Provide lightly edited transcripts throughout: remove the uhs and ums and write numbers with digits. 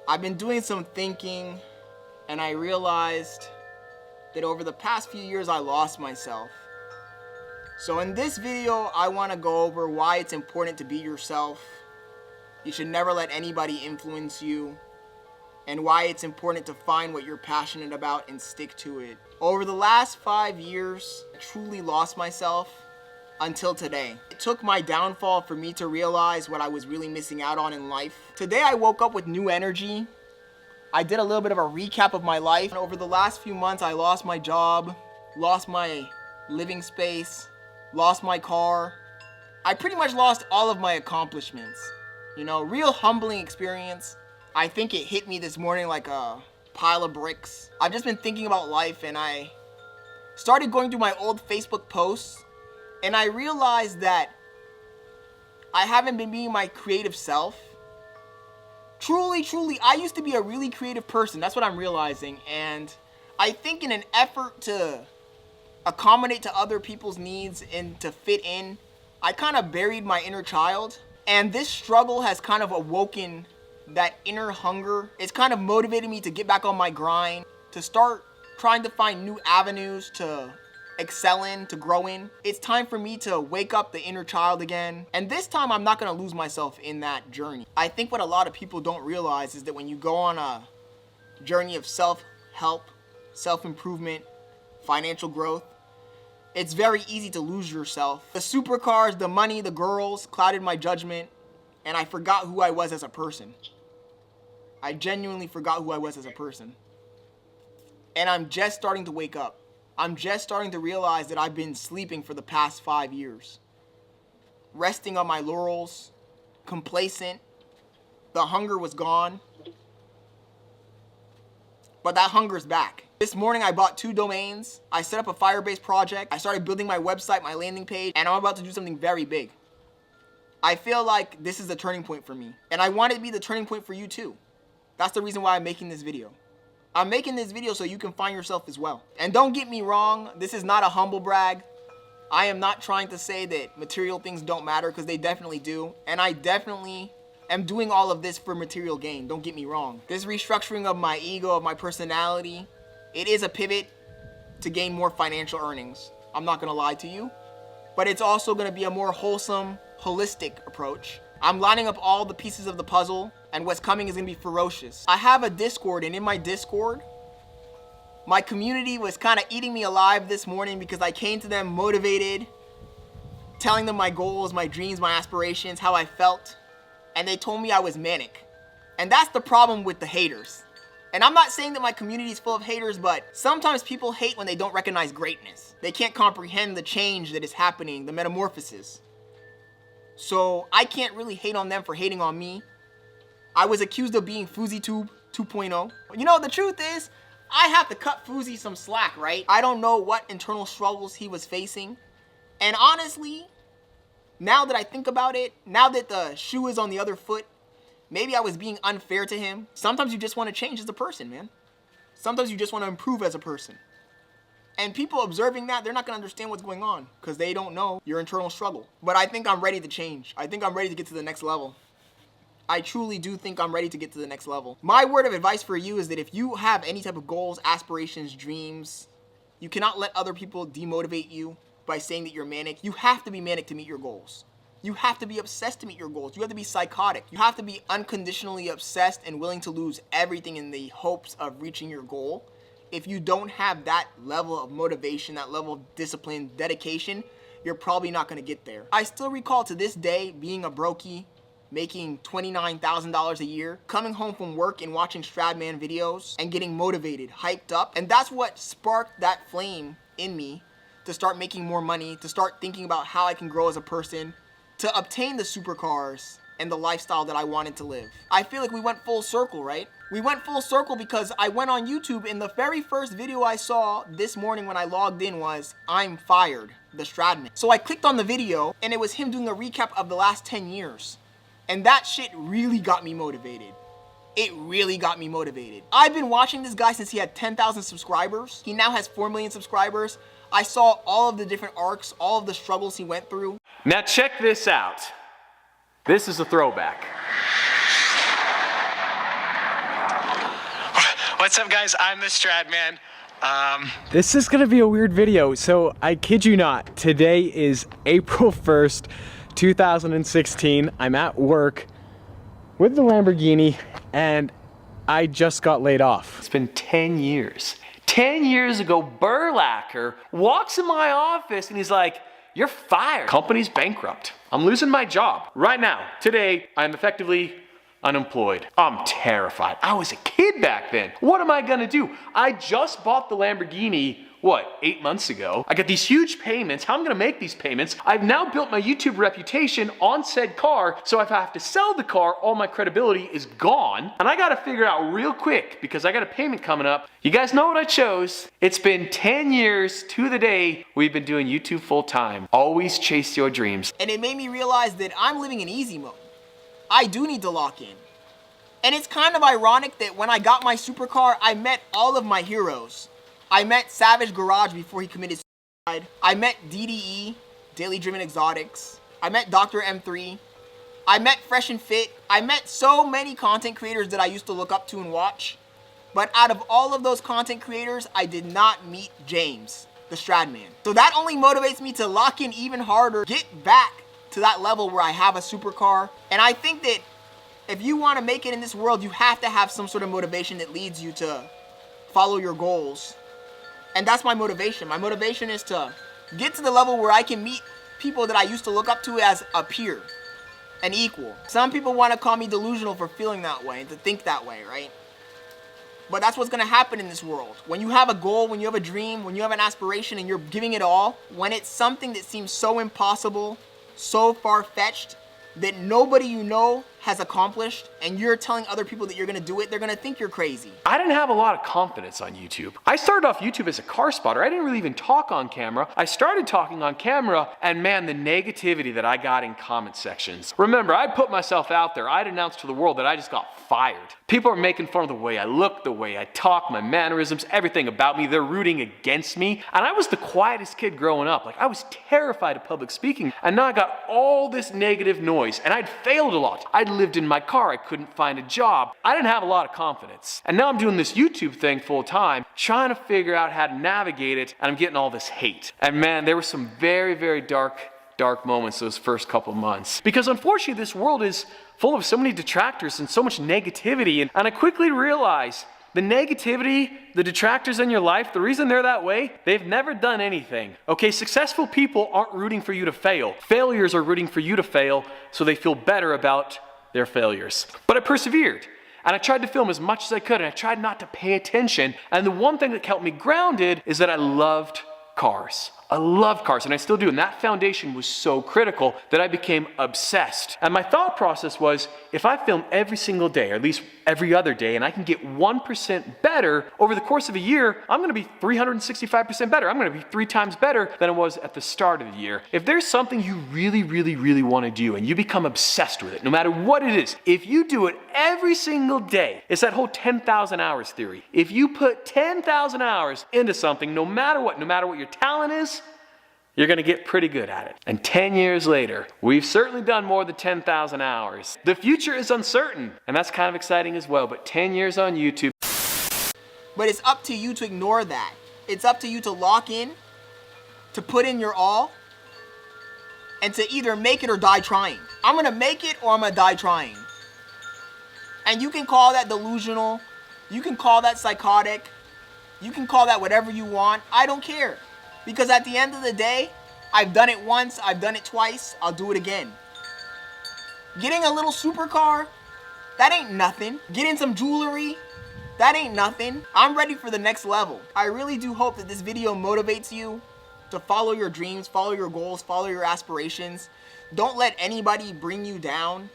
I've been doing some thinking and I realized that over the past few years I lost myself. So in this video, I want to go over why it's important to be yourself. You should never let anybody influence you, and why it's important to find what you're passionate about and stick to it. Over the last 5 years, I truly lost myself until today. It took my downfall for me to realize what I was really missing out on in life. Today I woke up with new energy. I did a little bit of a recap of my life. Over the last few months, I lost my job, lost my living space, lost my car. I pretty much lost all of my accomplishments. You know, real humbling experience. I think it hit me this morning like a pile of bricks. I've just been thinking about life, and I started going through my old Facebook posts, and I realized that I haven't been being my creative self. Truly, I used to be a really creative person. That's what I'm realizing. And I think in an effort to accommodate to other people's needs and to fit in, I kind of buried my inner child. And this struggle has kind of awoken that inner hunger. It's kind of motivated me to get back on my grind, to start trying to find new avenues to excel in, to grow in. It's time for me to wake up the inner child again. And this time I'm not going to lose myself in that journey. I think what a lot of people don't realize is that when you go on a journey of self-help, self-improvement, financial growth, it's very easy to lose yourself. The supercars, the money, the girls clouded my judgment, and I forgot who I was as a person. I genuinely forgot who I was as a person. And I'm just starting to wake up. I'm just starting to realize that I've been sleeping for the past 5 years. Resting on my laurels, complacent. The hunger was gone. But that hunger's back. This morning I bought 2 domains. I set up a Firebase project. I started building my website, my landing page, and I'm about to do something very big. I feel like this is the turning point for me. And I want it to be the turning point for you too. That's the reason why I'm making this video. I'm making this video so you can find yourself as well. And don't get me wrong, this is not a humble brag. I am not trying to say that material things don't matter, because they definitely do. And I definitely am doing all of this for material gain, don't get me wrong. This restructuring of my ego, of my personality, it is a pivot to gain more financial earnings. I'm not gonna lie to you. But it's also gonna be a more wholesome, holistic approach. I'm lining up all the pieces of the puzzle, and what's coming is gonna be ferocious. I have a Discord, and in my Discord, my community was kind of eating me alive this morning because I came to them motivated, telling them my goals, my dreams, my aspirations, how I felt, and they told me I was manic. And that's the problem with the haters. And I'm not saying that my community is full of haters, but sometimes people hate when they don't recognize greatness. They can't comprehend the change that is happening, the metamorphosis. So I can't really hate on them for hating on me. I was accused of being FouseyTube 2.0. You know, the truth is, I have to cut Fousey some slack, right? I don't know what internal struggles he was facing. And honestly, now that I think about it, now that the shoe is on the other foot, maybe I was being unfair to him. Sometimes you just want to change as a person, man. Sometimes you just want to improve as a person. And people observing that, they're not going to understand what's going on because they don't know your internal struggle. But I think I'm ready to change. I think I'm ready to get to the next level. I truly do think I'm ready to get to the next level. My word of advice for you is that if you have any type of goals, aspirations, dreams, you cannot let other people demotivate you by saying that you're manic. You have to be manic to meet your goals. You have to be obsessed to meet your goals. You have to be psychotic. You have to be unconditionally obsessed and willing to lose everything in the hopes of reaching your goal. If you don't have that level of motivation, that level of discipline, dedication, you're probably not gonna get there. I still recall to this day being a brokey, making $29,000 a year, coming home from work and watching Stradman videos and getting motivated, hyped up. And that's what sparked that flame in me to start making more money, to start thinking about how I can grow as a person, to obtain the supercars and the lifestyle that I wanted to live. I feel like we went full circle, right? We went full circle because I went on YouTube and the very first video I saw this morning when I logged in was, "I'm fired, the Stradman." So I clicked on the video and it was him doing a recap of the last 10 years. And that shit really got me motivated. It really got me motivated. I've been watching this guy since he had 10,000 subscribers. He now has 4 million subscribers. I saw all of the different arcs, all of the struggles he went through. Now check this out. This is a throwback. What's up, guys? I'm the Stradman. This is gonna be a weird video, so I kid you not, today is April 1st, 2016. I'm at work with the Lamborghini and I just got laid off. It's been 10 years. 10 years ago, Burlacker walks in my office and he's like, "You're fired. Company's bankrupt. I'm losing my job." Right now, today, I'm effectively unemployed. I'm terrified. I was a kid back then. What am I gonna do? I just bought the Lamborghini, 8 months ago. I got these huge payments. How am I gonna make these payments? I've now built my YouTube reputation on said car, so if I have to sell the car, all my credibility is gone. And I gotta figure out real quick, because I got a payment coming up. You guys know what I chose. It's been 10 years to the day we've been doing YouTube full time. Always chase your dreams. And it made me realize that I'm living in easy mode. I do need to lock in. And it's kind of ironic that when I got my supercar, I met all of my heroes. I met Savage Garage before he committed suicide. I met DDE, Daily Driven Exotics. I met Dr. M3. I met Fresh and Fit. I met so many content creators that I used to look up to and watch. But out of all of those content creators, I did not meet James, the Stradman. So that only motivates me to lock in even harder, get back to that level where I have a supercar. And I think that if you want to make it in this world, you have to have some sort of motivation that leads you to follow your goals. And that's my motivation. My motivation is to get to the level where I can meet people that I used to look up to as a peer, an equal. Some people want to call me delusional for feeling that way and to think that way, right? But that's what's gonna happen in this world. When you have a goal, when you have a dream, when you have an aspiration and you're giving it all, when it's something that seems so impossible, so far-fetched, that nobody you know has accomplished, and you're telling other people that you're gonna do it, they're gonna think you're crazy. I didn't have a lot of confidence on YouTube. I started off YouTube as a car spotter. I didn't really even talk on camera. I started talking on camera, and man, the negativity that I got in comment sections. Remember, I put myself out there. I'd announced to the world that I just got fired. People are making fun of the way I look, the way I talk, my mannerisms, everything about me. They're rooting against me. And I was the quietest kid growing up. Like, I was terrified of public speaking. And now I got all this negative noise, and I'd failed a lot. I'd lived in my car. I couldn't find a job. I didn't have a lot of confidence. And now I'm doing this YouTube thing full time, trying to figure out how to navigate it, and I'm getting all this hate. And man, there were some very, very dark moments those first couple months. Because unfortunately, this world is full of so many detractors and so much negativity. And I quickly realized the negativity, the detractors in your life, the reason they're that way, they've never done anything. Okay, successful people aren't rooting for you to fail. Failures are rooting for you to fail so they feel better about their failures. But I persevered. And I tried to film as much as I could, and I tried not to pay attention. And the one thing that kept me grounded is that I loved cars. I loved cars, and I still do. And that foundation was so critical that I became obsessed. And my thought process was, if I film every single day, or at least every other day, and I can get 1% better over the course of a year, I'm gonna be 365% better. I'm gonna be 3 times better than I was at the start of the year. If there's something you really, really, really wanna do, and you become obsessed with it, no matter what it is, if you do it every single day, it's that whole 10,000 hours theory. If you put 10,000 hours into something, no matter what your talent is, you're gonna get pretty good at it. And 10 years later, we've certainly done more than 10,000 hours. The future is uncertain, and that's kind of exciting as well, but 10 years on YouTube. But it's up to you to ignore that. It's up to you to lock in, to put in your all, and to either make it or die trying. I'm gonna make it or I'm gonna die trying. And you can call that delusional, you can call that psychotic, you can call that whatever you want. I don't care. Because at the end of the day, I've done it once, I've done it twice, I'll do it again. Getting a little supercar, that ain't nothing. Getting some jewelry, that ain't nothing. I'm ready for the next level. I really do hope that this video motivates you to follow your dreams, follow your goals, follow your aspirations. Don't let anybody bring you down.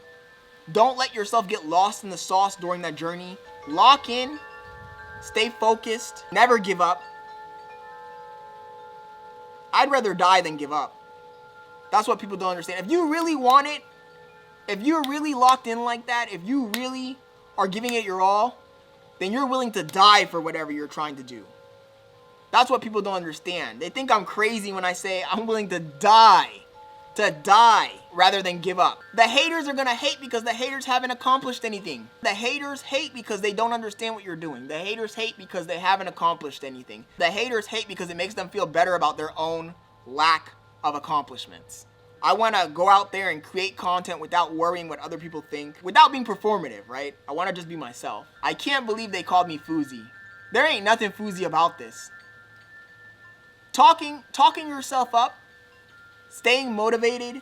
Don't let yourself get lost in the sauce during that journey. Lock in, stay focused, never give up. I'd rather die than give up. That's what people don't understand. If you really want it, if you're really locked in like that, if you really are giving it your all, then you're willing to die for whatever you're trying to do. That's what people don't understand. They think I'm crazy when I say I'm willing to die to die rather than give up. The haters are gonna hate because the haters haven't accomplished anything. The haters hate because they don't understand what you're doing. The haters hate because they haven't accomplished anything. The haters hate because it makes them feel better about their own lack of accomplishments. I wanna go out there and create content without worrying what other people think, without being performative, right? I wanna just be myself. I can't believe they called me Fousey. There ain't nothing Fousey about this. Talking yourself up, staying motivated,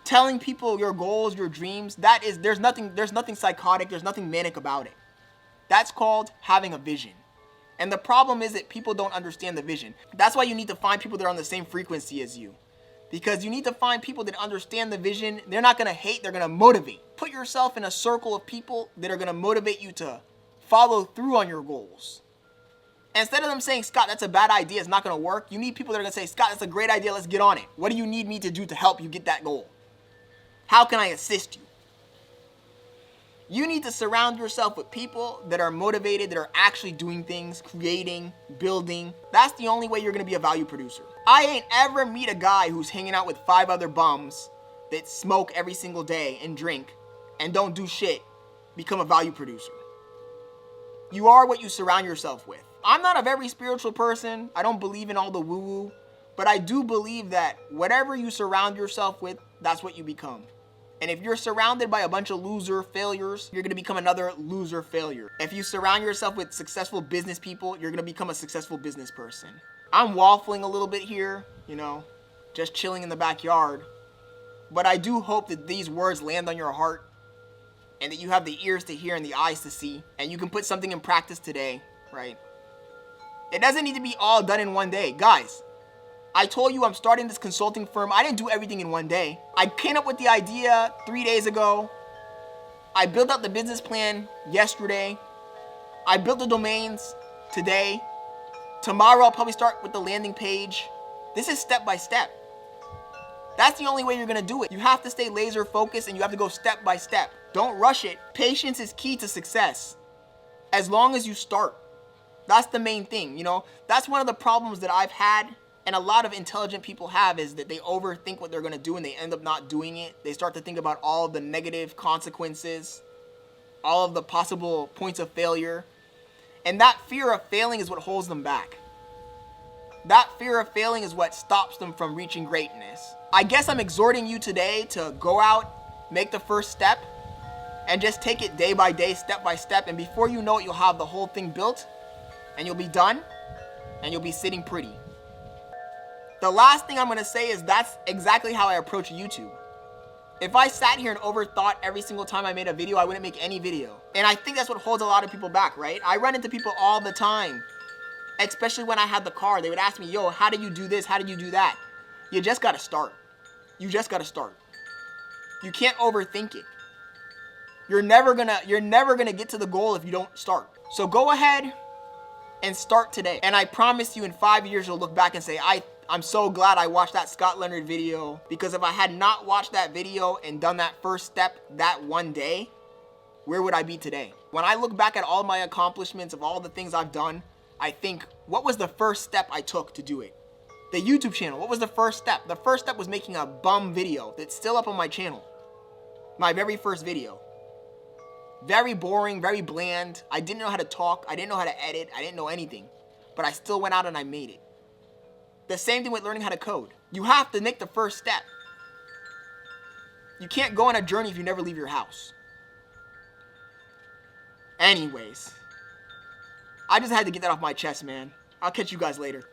telling people your goals, your dreams, there's nothing psychotic, there's nothing manic about it. That's called having a vision. And the problem is that people don't understand the vision. That's why you need to find people that are on the same frequency as you. Because you need to find people that understand the vision. They're not gonna hate, they're gonna motivate. Put yourself in a circle of people that are gonna motivate you to follow through on your goals. Instead of them saying, Scott, that's a bad idea, it's not gonna work, you need people that are gonna say, Scott, that's a great idea, let's get on it. What do you need me to do to help you get that goal? How can I assist you? You need to surround yourself with people that are motivated, that are actually doing things, creating, building. That's the only way you're gonna be a value producer. I ain't ever meet a guy who's hanging out with 5 other bums that smoke every single day and drink and don't do shit become a value producer. You are what you surround yourself with. I'm not a very spiritual person. I don't believe in all the woo-woo, but I do believe that whatever you surround yourself with, that's what you become. And if you're surrounded by a bunch of loser failures, you're gonna become another loser failure. If you surround yourself with successful business people, you're gonna become a successful business person. I'm waffling a little bit here, just chilling in the backyard. But I do hope that these words land on your heart and that you have the ears to hear and the eyes to see, and you can put something in practice today, right? It doesn't need to be all done in one day. Guys, I told you I'm starting this consulting firm. I didn't do everything in one day. I came up with the idea 3 days ago. I built out the business plan yesterday. I built the domains today. Tomorrow I'll probably start with the landing page. This is step by step. That's the only way you're gonna do it. You have to stay laser focused and you have to go step by step. Don't rush it. Patience is key to success. As long as you start. That's the main thing, That's one of the problems that I've had and a lot of intelligent people have, is that they overthink what they're gonna do and they end up not doing it. They start to think about all of the negative consequences, all of the possible points of failure. And that fear of failing is what holds them back. That fear of failing is what stops them from reaching greatness. I guess I'm exhorting you today to go out, make the first step, and just take it day by day, step by step. And before you know it, you'll have the whole thing built, and you'll be done, and you'll be sitting pretty. The last thing I'm gonna say is that's exactly how I approach YouTube. If I sat here and overthought every single time I made a video, I wouldn't make any video. And I think that's what holds a lot of people back, right? I run into people all the time, especially when I had the car. They would ask me, yo, how do you do this? How do you do that? You just gotta start. You just gotta start. You can't overthink it. You're never gonna get to the goal if you don't start. So go ahead and start today. And I promise you in 5 years, you'll look back and say, I'm so glad I watched that Scott Leonard video, because if I had not watched that video and done that first step that one day, where would I be today? When I look back at all my accomplishments of all the things I've done, I think, what was the first step I took to do it? The YouTube channel, what was the first step? The first step was making a bum video that's still up on my channel. My very first video. Very boring, very bland. I didn't know how to talk. I didn't know how to edit. I didn't know anything. But I still went out and I made it. The same thing with learning how to code. You have to make the first step. You can't go on a journey if you never leave your house. Anyways, I just had to get that off my chest, man. I'll catch you guys later.